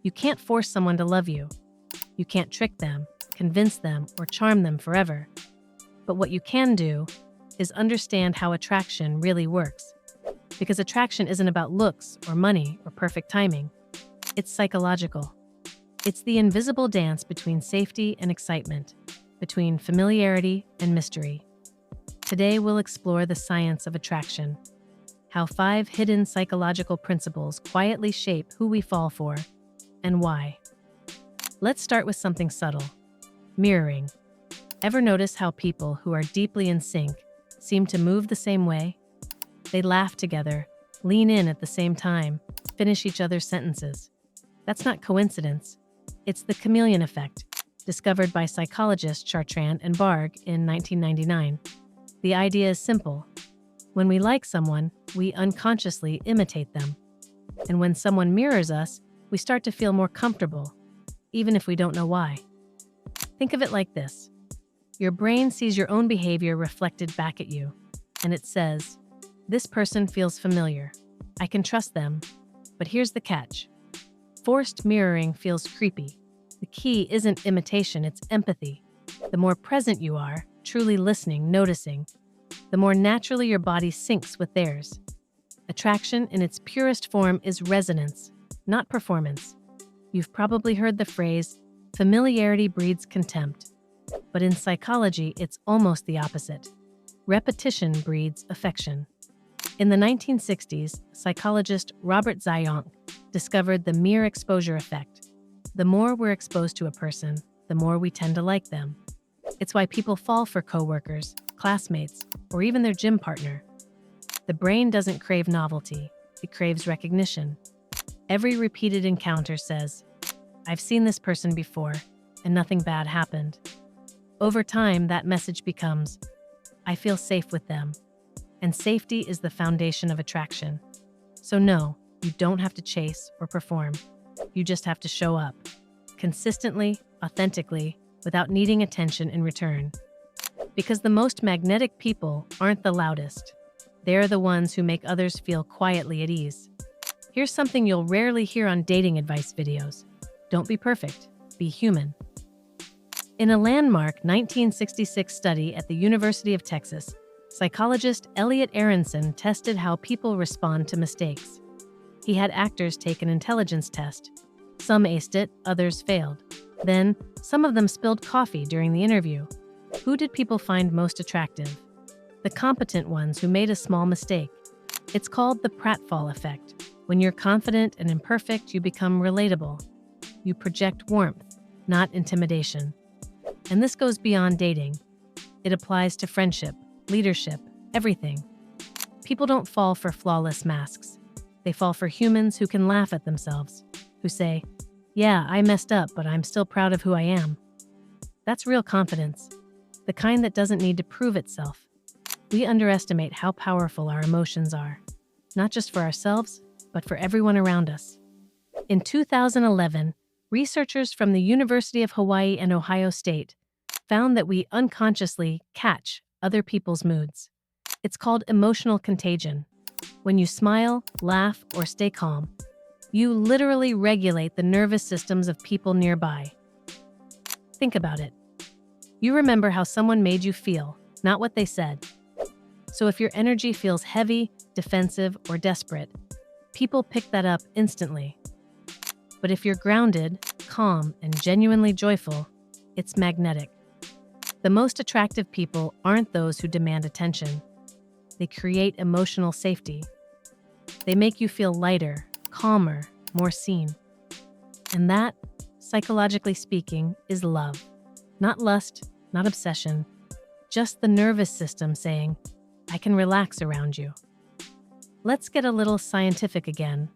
You can't force someone to love you. You can't trick them, convince them, or charm them forever. But what you can do is understand how attraction really works. Because attraction isn't about looks or money or perfect timing. It's psychological. It's the invisible dance between safety and excitement, between familiarity and mystery. Today we'll explore the science of attraction, how 5 hidden psychological principles quietly shape who we fall for, and why. Let's start with something subtle: mirroring. Ever notice how people who are deeply in sync seem to move the same way? They laugh together, lean in at the same time, finish each other's sentences. That's not coincidence. It's the chameleon effect, discovered by psychologists Chartrand and Barg in 1999. The idea is simple. When we like someone, we unconsciously imitate them. And when someone mirrors us, we start to feel more comfortable, even if we don't know why. Think of it like this. Your brain sees your own behavior reflected back at you, and it says, "This person feels familiar. I can trust them." But here's the catch. Forced mirroring feels creepy. The key isn't imitation, it's empathy. The more present you are, truly listening, noticing, the more naturally your body syncs with theirs. Attraction in its purest form is resonance, not performance. You've probably heard the phrase, "Familiarity breeds contempt." But in psychology, it's almost the opposite. Repetition breeds affection. In the 1960s, psychologist Robert Zionk discovered the mere exposure effect. The more we're exposed to a person, the more we tend to like them. It's why people fall for coworkers, classmates, or even their gym partner. The brain doesn't crave novelty, it craves recognition. Every repeated encounter says, "I've seen this person before, and nothing bad happened." Over time, that message becomes, "I feel safe with them." And safety is the foundation of attraction. So no, you don't have to chase or perform. You just have to show up. Consistently, authentically, without needing attention in return. Because the most magnetic people aren't the loudest. They're the ones who make others feel quietly at ease. Here's something you'll rarely hear on dating advice videos. Don't be perfect, be human. In a landmark 1966 study at the University of Texas, psychologist Elliot Aronson tested how people respond to mistakes. He had actors take an intelligence test. Some aced it, others failed. Then, some of them spilled coffee during the interview. Who did people find most attractive? The competent ones who made a small mistake. It's called the pratfall effect. When you're confident and imperfect, you become relatable. You project warmth, not intimidation. And this goes beyond dating. It applies to friendship, leadership, everything. People don't fall for flawless masks. They fall for humans who can laugh at themselves, who say, "Yeah, I messed up, but I'm still proud of who I am." That's real confidence, the kind that doesn't need to prove itself. We underestimate how powerful our emotions are, not just for ourselves, but for everyone around us. In 2011, researchers from the University of Hawaii and Ohio State found that we unconsciously catch other people's moods. It's called emotional contagion. When you smile, laugh, or stay calm, you literally regulate the nervous systems of people nearby. Think about it. You remember how someone made you feel, not what they said. So if your energy feels heavy, defensive, or desperate, people pick that up instantly. But if you're grounded, calm, and genuinely joyful, it's magnetic. The most attractive people aren't those who demand attention. They create emotional safety. They make you feel lighter, calmer, more seen. And that, psychologically speaking, is love. Not lust, not obsession, just the nervous system saying, "I can relax around you." Let's get a little scientific again.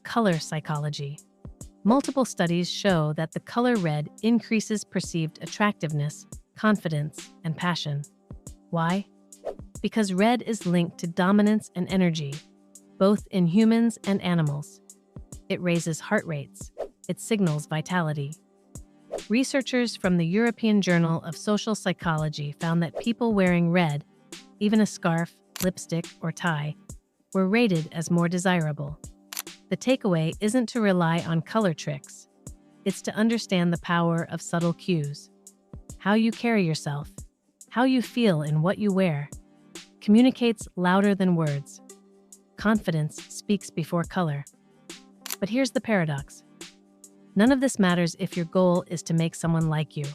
Color psychology. Multiple studies show that the color red increases perceived attractiveness, confidence, and passion. Why? Because red is linked to dominance and energy, both in humans and animals. It raises heart rates. It signals vitality. Researchers from the European Journal of Social Psychology found that people wearing red, even a scarf, lipstick, or tie, were rated as more desirable. The takeaway isn't to rely on color tricks. It's to understand the power of subtle cues. How you carry yourself, how you feel in what you wear, communicates louder than words. Confidence speaks before color. But here's the paradox. None of this matters if your goal is to make someone like you.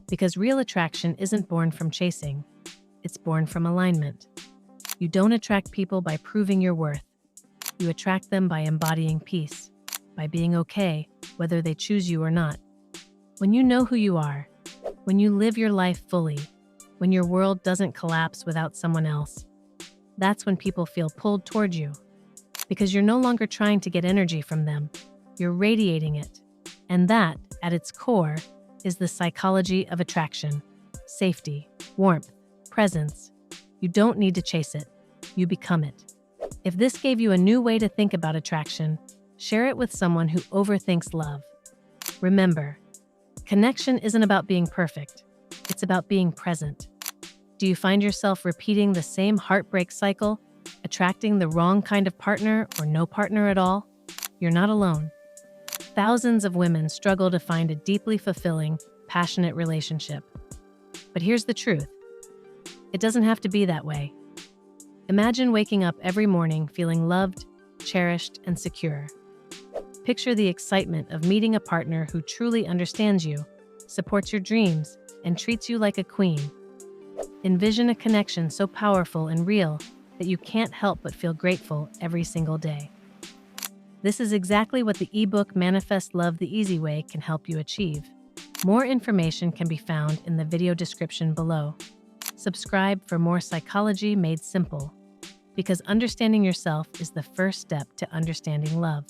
Because real attraction isn't born from chasing. It's born from alignment. You don't attract people by proving your worth. You attract them by embodying peace, by being okay, whether they choose you or not. When you know who you are, when you live your life fully, when your world doesn't collapse without someone else, that's when people feel pulled toward you. Because you're no longer trying to get energy from them, you're radiating it. And that, at its core, is the psychology of attraction. Safety, warmth, presence. You don't need to chase it. You become it. If this gave you a new way to think about attraction, share it with someone who overthinks love. Remember, connection isn't about being perfect. It's about being present. Do you find yourself repeating the same heartbreak cycle, attracting the wrong kind of partner or no partner at all? You're not alone. Thousands of women struggle to find a deeply fulfilling, passionate relationship. But here's the truth. It doesn't have to be that way. Imagine waking up every morning feeling loved, cherished, and secure. Picture the excitement of meeting a partner who truly understands you, supports your dreams, and treats you like a queen. Envision a connection so powerful and real that you can't help but feel grateful every single day. This is exactly what the ebook Manifest Love the Easy Way can help you achieve. More information can be found in the video description below. Subscribe for more psychology made simple, because understanding yourself is the first step to understanding love.